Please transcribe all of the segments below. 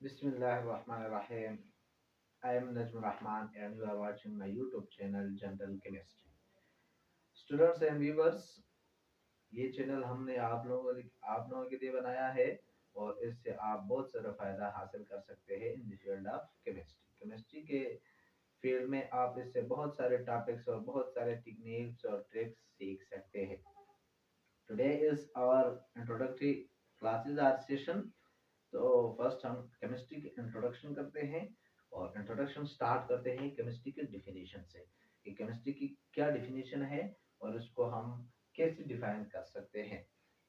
Bismillahirrahmanirrahim. I am Najmul Rahman and you are watching my YouTube channel General Chemistry. Students and viewers, ये channel हमने आप लोगों के लिए बनाया है और इससे आप बहुत सारा फायदा हासिल कर सकते हैं in the field of chemistry. Chemistry के फील्ड में आप इससे बहुत सारे टॉपिक्स और बहुत सारे टेक्निक्स और ट्रिक्स सीख सकते हैं। Today is our introductory classes or session. तो फर्स्ट हम केमिस्ट्री के इंट्रोडक्शन करते हैं और इंट्रोडक्शन स्टार्ट करते हैं केमिस्ट्री के डिफिनीशन से कि केमिस्ट्री की क्या डिफिनीशन है और उसको हम कैसे डिफाइन कर सकते हैं।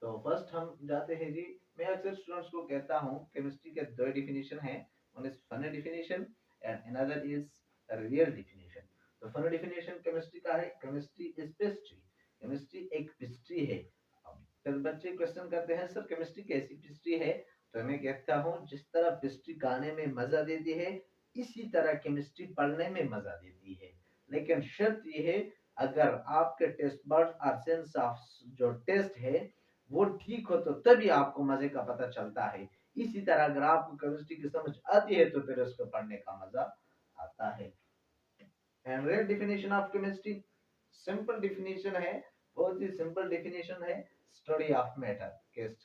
तो फर्स्ट हम जाते हैं जी। मैं अक्सर स्टूडेंट्स को कहता हूँ केमिस्ट्री के दो डिफिनीशन है। One is funny definition and another is real definition. तो फनी डिफिनीशन केमिस्ट्री का है, केमिस्ट्री इज पेस्ट्री। केमिस्ट्री एक पेस्ट्री है। अब फिर बच्चे क्वेश्चन करते हैं, सर केमिस्ट्री कैसी पेस्ट्री है? तो मैं कहता हूँ जिस तरह पेस्ट्री खाने में मजा देती है इसी तरह केमिस्ट्री पढ़ने में मजा देती है। लेकिन शर्त यह है अगर आपके टेस्ट बर्ड और सेंस ऑफ जो टेस्ट है वो ठीक हो तो तभी आपको मजे का पता चलता है। इसी तरह अगर आपको केमिस्ट्री की समझ आती है तो फिर उसको पढ़ने का मजा आता है। And real definition of chemistry, simple definition है, बहुत ही सिंपल डिफिनेशन है। Study of matter.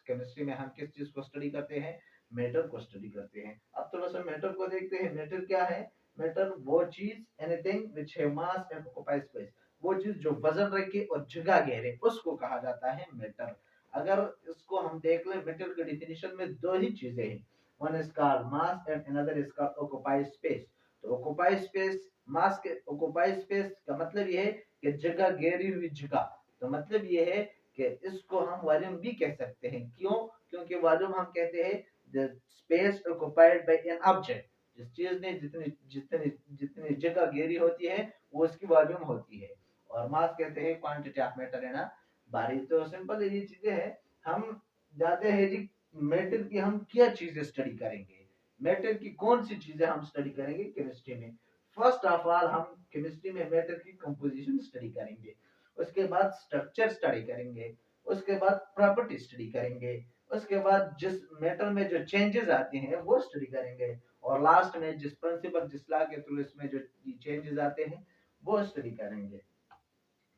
केमिस्ट्री में हम किस चीज को स्टडी करते हैं? मैटर को स्टडी करते हैं। अब थोड़ा सा मैटर को देखते हैं। मैटर क्या है? मैटर वो चीज, anything which have mass and occupy space, वो चीज जो वजन रखे और जगह घेरे उसको कहा जाता है मैटर। अगर इसको हम देख लें, मैटर की डिफिनेशन में दो ही चीजें हैं, one is called mass and another is called occupy space. तो ऑक्युपाई स्पेस, मास के ऑक्युपाई स्पेस का मतलब ये है कि जगह घेरी हुई जगह। तो मतलब ये है कि इसको हम वॉल्यूम भी कह सकते हैं। क्यों? क्योंकि वॉल्यूम हम कहते हैं the space occupied by an object. जिस चीज ने जितनी जितनी जितनी जगह घेरी होती है वो उसकी वॉल्यूम होती है। और मास कहते हैं क्वांटिटी ऑफ मैटर है ना बारी। तो सिंपल ये चीजें हैं। हम जाते हैं जी मैटर की हम क्या चीजें स्टडी करेंगे। मैटर की कौन सी चीजें हम स्टडी करेंगे केमिस्ट्री में? फर्स्ट ऑफ ऑल हम केमिस्ट्री में मैटर की कंपोजिशन स्टडी करेंगे, उसके बाद स्ट्रक्चर स्टडी करेंगे, उसके बाद प्रॉपर्टी स्टडी करेंगे, उसके बाद जिस मैटर में जो चेंजेस आते हैं वो स्टडी करेंगे, और लास्ट में जिस प्रिंसिपल जिस लॉ के थ्रू इसमें जो चेंजेस आते हैं वो स्टडी करेंगे।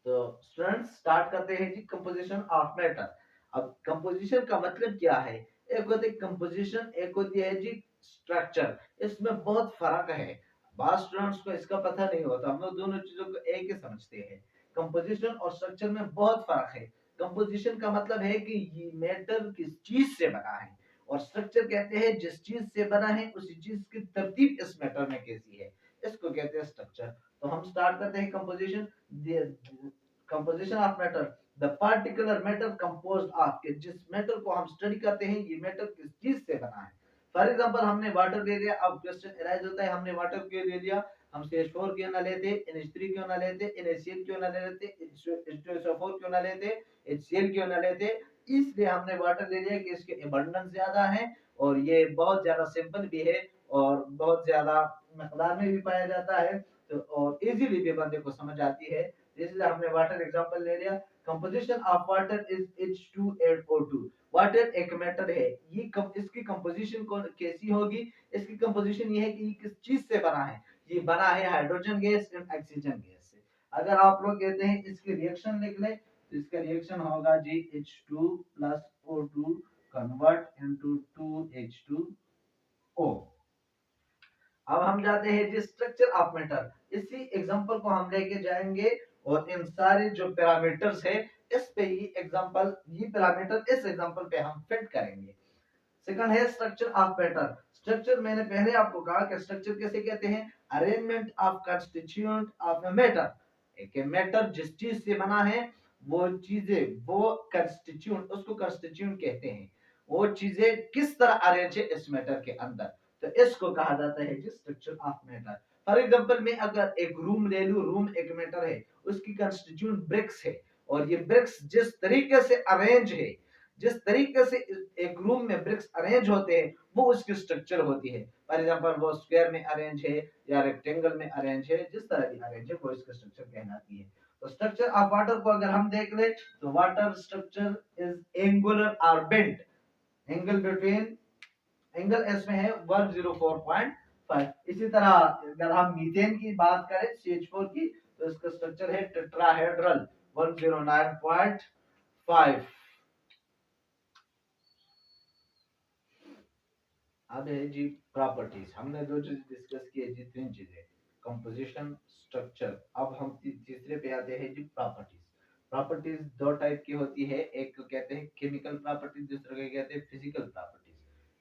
तो स्टूडेंट्स स्टार्ट करते हैं जी कंपोजिशन ऑफ मैटर। अब कंपोजिशन का मतलब क्या है? एक होती है कंपोजिशन, एक होती है जी स्ट्रक्चर। इसमें बहुत फर्क है। बहुत स्टूडेंट्स को इसका पता नहीं होता। हम लोग दोनों चीजों को एक ही समझते हैं। कंपोजिशन और स्ट्रक्चर में बहुत फर्क है। कंपोजिशन का मतलब है कि ये मैटर किस चीज से बना है, और स्ट्रक्चर कहते हैं जिस चीज से बना है उसी चीज की तरतीब इस मैटर में कैसी है, इसको कहते हैं स्ट्रक्चर। तो हम स्टार्ट करते हैं composition. Composition of matter, the particular matter composed of, कि जिस मैटर को हम स्टडी करते हैं ये मैटर किस चीज से बना है। फॉर एग्जांपल हमने वाटर ले लिया। अब क्वेश्चन अराइज होता है हमने वाटर क्यों ले लिया? हम CH4 क्यों ना लेते, NH3 क्यों ना लेते, NaCl क्यों ना लेते, H2SO4 क्यों ना लेते, HCl क्यों ना लेते? इसलिए हमने वाटर ले लिया कि इसके एबंडेंस ज्यादा है और ये बहुत ज्यादा सिंपल भी है और बहुत ज्यादा मकदार में भी पाया जाता है। तो और इजीली भी बंदे को समझ आती है, इसलिए हमने वाटर एग्जांपल ले लिया। Composition of water is H2SO2। Water एक मेटल है, ये इसकी कंपोजिशन कौन कैसी होगी? इसकी कंपोजिशन ये है कि ये किस चीज से बना है? ये बना है hydrogen gas and oxygen gas से। अगर आप लोग कहते हैं इसकी रिएक्शन लिख ले तो इसका रिएक्शन होगा जी H2 plus O2 convert into 2H2O। अब हम जाते हैं जी स्ट्रक्चर ऑफ मैटर। इसी एग्जांपल को हम लेके जाएंगे और इन सारे जो पैरामीटर्स है इस पे ये एग्जांपल, ये पैरामीटर इस एग्जांपल पे हम फिट करेंगे। सेकंड है स्ट्रक्चर ऑफ मैटर। स्ट्रक्चर मैंने पहले आपको कहा कि स्ट्रक्चर कैसे कहते हैं? Arrangement of constituent of a matter. एक मैटर जिस चीज से बना है वो चीजें, वो कंस्टिट्यूएंट, उसको कंस्टिट्यूएंट कहते हैं। वो चीजें किस तरह अरेंज है इस मैटर के अंदर, तो इसको कहा जाता है जी structure of matter. For example मैं अगर एक रूम ले लूं, रूम एक मैटर है, उसकी कंस्टिट्यूएंट ब्रिक्स है, और ये ब्रिक्स जिस तरीके से अरेंज है, जिस तरीके से एक रूम में ब्रिक्स अरेंज होते हैं वो उसकी स्ट्रक्चर होती है। फॉर एग्जांपल वो स्क्वायर में अरेंज है या रेक्टेंगल में अरेंज है, जिस तरह की अरेंज है वो इसका स्ट्रक्चर कहलाती है। तो स्ट्रक्चर ऑफ वाटर को अगर हम देख ले तो वाटर स्ट्रक्चर इज एंगुलर और bent. Angle between angle S में है 104.5। इसी तरह अगर हम मीथेन की बात करें CH4 की, तो इसका स्ट्रक्चर है टेट्राहेड्रल 109.5। अब है जी प्रॉपर्टीज। हमने दो चीज डिस्कस की है जी, तीन चीजें, कंपोजिशन, स्ट्रक्चर। अब हम तीसरे पे आते हैं जी प्रॉपर्टीज। प्रॉपर्टीज दो टाइप की होती है, एक को कहते हैं केमिकल प्रॉपर्टीज, दूसरे को कहते हैं फिजिकल प्रॉपर्टीज।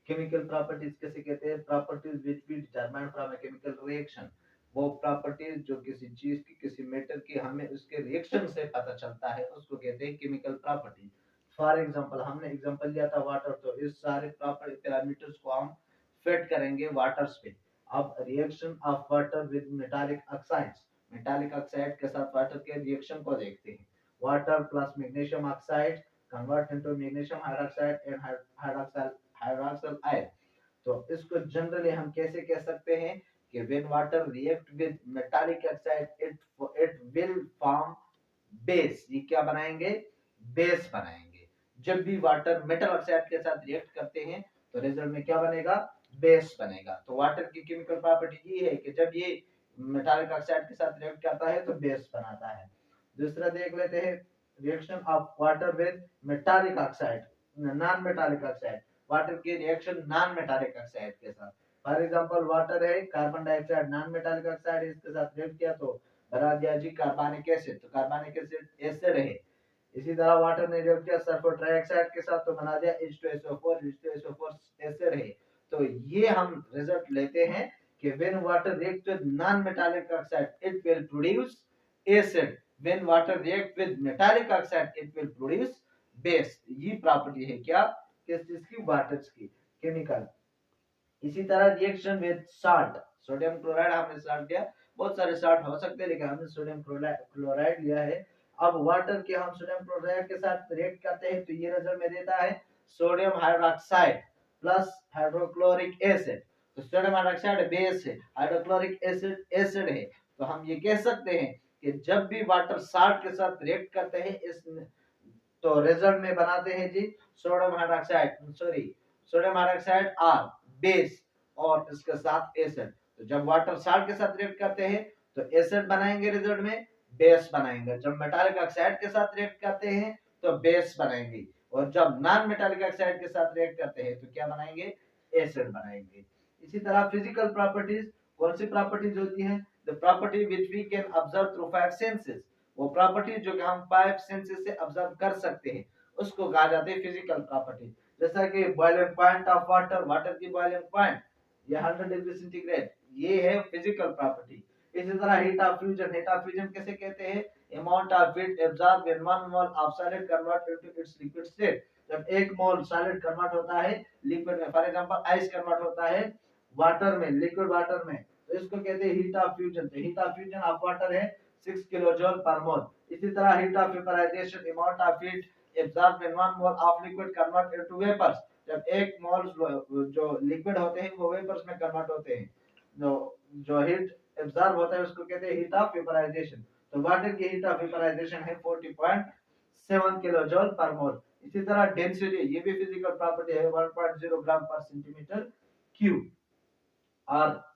केमिकल प्रॉपर्टीज कैसे कहते हैं? Properties which be determined from a chemical reaction. वो प्रॉपर्टीज जो किसी चीज की, किसी मेटर की हमें उसके रिएक्शन से पता चलता है, उसको कहते हैं केमिकल प्रॉपर्टीज। फॉर एग्जांपल, हमने एग्जांपल लिया था वाटर, तो इस सारे प्रॉपर पैरामीटर्स को हम फिट करेंगे वाटर्स पे। अब reaction of water with metallic oxides, metallic oxide के साथ वाटर के रिएक्शन को देखते हैं। Water plus magnesium oxide convert into magnesium hydroxide and hydroxide ion. तो इसको जनरली हम कैसे कह सकते हैं कि when water react with metallic oxide it will form base. ये क्या बनाएंगे? बेस बनाएंगे। जब भी वाटर मेटल ऑक्साइड के साथ रिएक्ट करते हैं तो रिजल्ट में क्या बनेगा? बेस बनेगा। तो वाटर की केमिकल प्रॉपर्टी ये है कि जब ये मेटालिक ऑक्साइड के साथ रिएक्ट करता है तो बेस बनाता है। दूसरा देख लेते हैं, reaction of water with metallic oxide, non metallic oxide. Water की रिएक्शन नॉन मेटालिक ऑक्साइड के साथ। फॉर एग्जांपल वाटर है, carbon dioxide non metallic oxide, इसके साथ रिएक्ट किया तो बना दिया जी कार्बनिक एसिड। तो कार्बनिक एसिड एसिड है। इसी तरह वाटर ने रिएक्ट किया सल्फर ट्राइऑक्साइड के साथ तो बना दिया H2SO4। H2SO4 एसिड है। तो ये हम रिजल्ट लेते हैं कि when water react with non metallic oxide it will produce acid, when water react with metallic oxide it will produce base. ये प्रॉपर्टी है क्या? किस चीज की? वाटर की, केमिकल। इसी तरह reaction with salt, sodium chloride हमने साल्ट लिया, बहुत सारे साल्ट हो सकते हैं लेकिन हमने सोडियम क्लोराइड लिया है। अब वाटर के हम सोडियम क्लोराइड के साथ रिएक्ट करते हैं तो ये रिजल्ट में देता है sodium hydroxide plus hydrochloric acid. तो सोडियम हाइड्रोक्साइड बेस है, हाइड्रोक्लोरिक एसिड एसिड है। तो हम ये कह सकते हैं कि जब भी वाटर साल्ट के साथ रिएक्ट करते हैं इस, तो रिजल्ट में बनाते हैं जी sodium hydroxide, sorry sodium hydroxide are base और इसके साथ एसिड। तो जब वाटर साल्ट के साथ रिएक्ट करते हैं तो एसिड बनाएंगे, रिजल्ट में बेस बनाएंगे। जब मेटालिक ऑक्साइड के साथ रिएक्ट करते हैं तो बेस बनाएंगे, और जब नॉन मेटालिक ऑक्साइड के साथ रिएक्ट करते हैं तो क्या बनाएंगे? एसिड बनाएंगे। इसी तरह फिजिकल प्रॉपर्टीज, कौन सी प्रॉपर्टीज होती हैं? The property which we can observe through five senses. वो प्रॉपर्टी जो कि हम फाइव सेंसेस से ऑब्जर्व कर सकते हैं उसको कहा जाता है फिजिकल प्रॉपर्टी। जैसा कि boiling point of water, water की बॉइलिंग पॉइंट ये 100 डिग्री सेंटीग्रेड, ये है फिजिकल प्रॉपर्टी। इसी तरह heat of fusion, heat of fusion कैसे कहते हैं? Amount of heat absorb when 1 mole of solid convert into its liquid state. जब 1 मोल सॉलिड कन्वर्ट होता है लिक्विड में, फॉर एग्जांपल आइस कन्वर्ट होता है वाटर में, लिक्विड वाटर में, तो इसको कहते हैं हीट ऑफ फ्यूजन। तो heat of fusion of water है 6 किलो जूल पर मोल। इसी तरह heat of vaporization, amount of heat absorb when 1 mole of liquid convert into vapours. जब 1 मोल जो लिक्विड होते हैं वो वेपर्स में कन्वर्ट होते हैं, जो जो हीट एब्जॉर्ब होता है उसको कहते हैं हीट ऑफ वेपराइजेशन। तो वाटर की हीट ऑफ वेपराइजेशन है 40.7 किलो जूल पर मोल। इसी तरह डेंसिटी, ये भी फिजिकल प्रॉपर्टी है, 1.0 ग्राम पर सेंटीमीटर क्यूब। और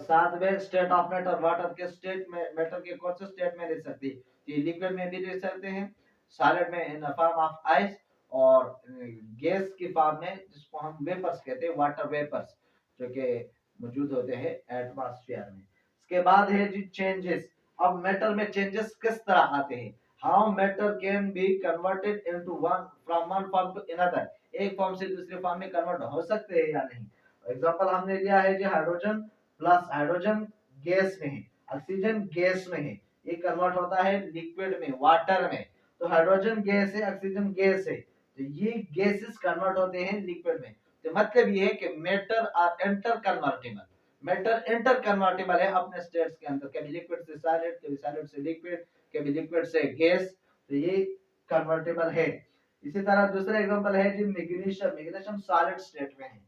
साथ में स्टेट ऑफ मैटर, वाटर के स्टेट में, मैटर के कौन से स्टेट में रह सकती है? ये लिक्विड में भी रह सकते हैं, सॉलिड में इन फॉर्म ऑफ आइस, और गैस की फॉर्म में जिसको हम वेपर्स कहते हैं, वाटर वेपर्स, जो कि मौजूद होते हैं एटमॉस्फेयर में। इसके बाद है जी चेंजेस। अब मैटर में चेंजेस किस तरह आते हैं? How matter can be converted into one from one form to another, एक फॉर्म से दूसरे फॉर्म में कन्वर्ट हो सकते हैं या नहीं? एग्जांपल हमने लिया है जी हाइड्रोजन प्लस, हाइड्रोजन गैस में है, ऑक्सीजन गैस में है, ये कन्वर्ट होता है लिक्विड में, वाटर में। तो हाइड्रोजन गैस है, ऑक्सीजन गैस है, तो ये गैसेस कन्वर्ट होते हैं लिक्विड में। तो मतलब ये है कि matter are interconvertible, matter interconvertible है अपने स्टेट्स के अंदर, कभी लिक्विड से सॉलिड, कभी सॉलिड से लिक्विड, कभी लिक्विड से गैस, तो ये कन्वर्टेबल है। इसी तरह दूसरा एग्जांपल है G magnesium, magnesium solid state में है,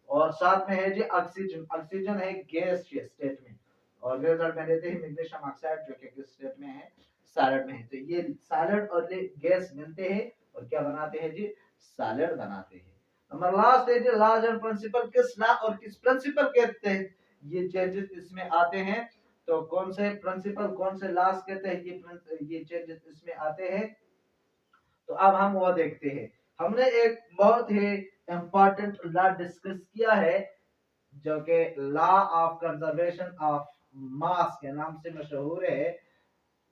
और साथ में है जी ऑक्सीजन, ऑक्सीजन है गैस स्टेट में, और रिजल्ट में देते हैं मैग्नीशियम ऑक्साइड जो कि किस स्टेट में है? सॉलिड में है। तो ये सॉलिड और गैस मिलते हैं और क्या बनाते हैं जी? सॉलिड बनाते हैं। नंबर लास्ट है जो लॉज एंड प्रिंसिपल, किस लॉ और किस प्रिंसिपल के तहत ये चेंजेस इसमें आते हैं, तो कौन से प्रिंसिपल कौन से लॉज के तहत ये चेंजेस इसमें आते हैं, तो अब हम वो देखते हैं। हमने एक बहुत ही इंपॉर्टेंट लॉ डिस्कस किया है जो कि law of conservation of mass के नाम से मशहूर है,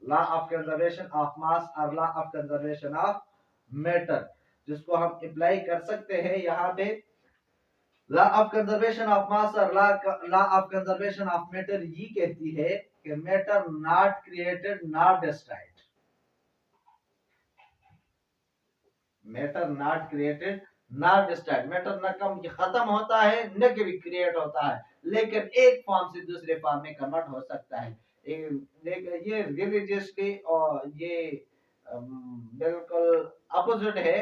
law of conservation of mass और law of conservation of matter, जिसको हम अप्लाई कर सकते हैं यहाँ पे। Law of conservation of mass और law of conservation of matter ये कहती है कि matter not created not destroyed, matter not created not destroyed, matter न कम खत्म होता है न कभी क्रिएट होता है, लेकिन एक फॉर्म से दूसरे फॉर्म में कन्वर्ट हो सकता है। लेकिन ये रिलीजियसली और ये बिल्कुल अपोजिट है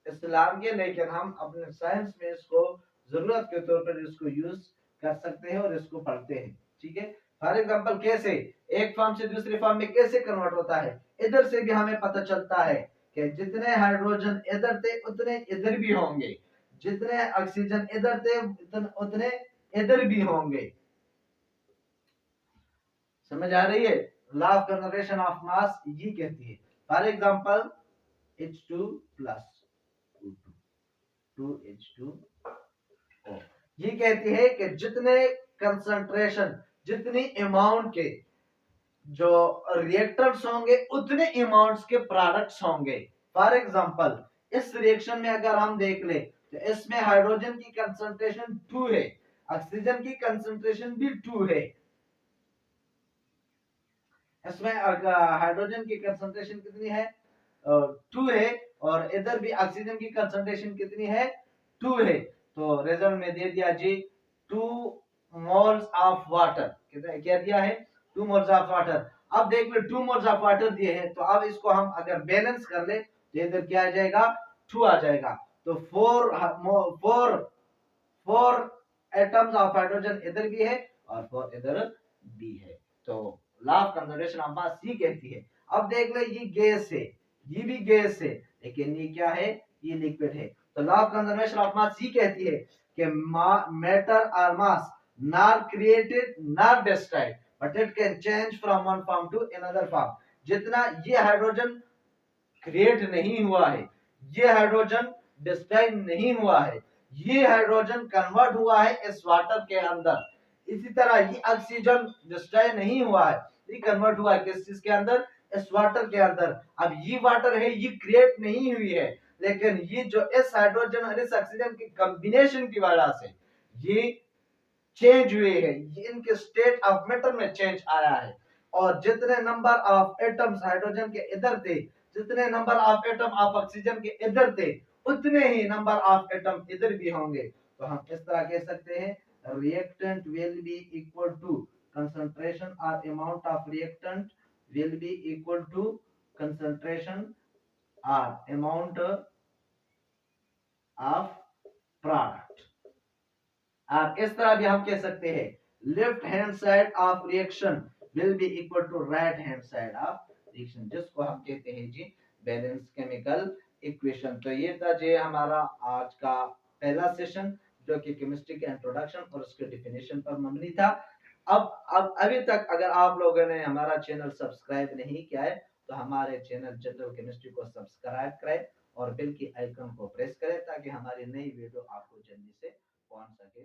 इस्लाम के, लेकिन हम अपने साइंस में इसको जरूरत के तौर पर इसको यूज कर सकते हैं और इसको पढ़ते हैं। ठीक है, फॉर एग्जांपल कैसे एक फॉर्म से दूसरे फॉर्म में कैसे कन्वर्ट होता है, इधर से भी हमें पता चलता है कि जितने हाइड्रोजन इधर थे उतने इधर भी होंगे, जितने ऑक्सीजन इधर थे उतने इधर भी होंगे। समझ आ रही है? Law of conservation of mass ये कहती है, for example H2 plus 2H2O, ये कहती है कि जितने कंसंट्रेशन जितनी अमाउंट के जो रिएक्टर्स होंगे उतने अमाउंट्स के प्रोडक्ट्स होंगे। फॉर एग्जांपल इस रिएक्शन में अगर हम देख ले तो इसमें हाइड्रोजन की कंसंट्रेशन 2 है, ऑक्सीजन की कंसंट्रेशन भी 2 है, इसमें हाइड्रोजन की कंसंट्रेशन कितनी है 2 है, और इधर भी ऑक्सीजन की कंसंट्रेशन कितनी है 2 है। तो रिजल्ट में दे दिया जी 2 मोल्स ऑफ वाटर, कितना क्या दिया है 2 मोल्स ऑफ वाटर। अब देख लो 2 मोल्स ऑफ वाटर दिए हैं, तो अब इसको हम अगर बैलेंस कर ले तो इधर क्या आ जाएगा 2 आ जाएगा, तो 4 4 एटम्स ऑफ हाइड्रोजन इधर भी है और 4 इधर भी है। तो law of conservation of mass ये कहती है। अब देख ले ये गैस है, ये भी गैस है, लेकिन ये क्या है ये लिक्विड है। तो law of conservation of mass ये कहती है कि मैटर और mass not created not destroyed but it can change from one form to another form. जितना ये हाइड्रोजन क्रिएट नहीं हुआ है, ये हाइड्रोजन डिस्ट्रॉय नहीं हुआ है, ये हाइड्रोजन कन्वर्ट हुआ है इस वाटर के अंदर। इसी तरह ये ऑक्सीजन डिस्ट्रॉय नहीं हुआ है, ये कन्वर्ट हुआ है किस चीज के अंदर इस वाटर के अंदर। अब ये वाटर है ये क्रिएट नहीं हुई है, लेकिन ये जो इस हाइड्रोजन और इस ऑक्सीजन की कॉम्बिनेशन की वजह से ये चेंज हुए हैं, ये इनके स्टेट ऑफ मैटर में चेंज आया है। और जितने नंबर ऑफ एटम्स हाइड्रोजन के इधर थे, जितने number of atom of oxygen के इधर थे, उतने ही नंबर ऑफ एटम इधर भी होंगे। तो हम इस तरह कह सकते हैं reactant will be equal to concentration और amount of reactant will be equal to concentration और अमाउंट ऑफ प्रोडक्ट। और इस तरह भी हम कह सकते हैं left hand side of reaction will be equal to right hand side of reaction, जिसको हम कहते हैं जी बैलेंस केमिकल इक्वेशन। तो ये था जी हमारा आज का पहला सेशन जो कि केमिस्ट्री के इंट्रोडक्शन और उसके डिफिनेशन पर मबनी था। अब अभी तक अगर आप लोगों ने हमारा चैनल सब्सक्राइब नहीं किया है तो हमारे चैनल जनरल केमिस्ट्री को सब्सक्राइब करें और बेल की आइकन को प्रेस करें ताकि हमारी नई वीडियो आपको जल्दी से पहुंच सके।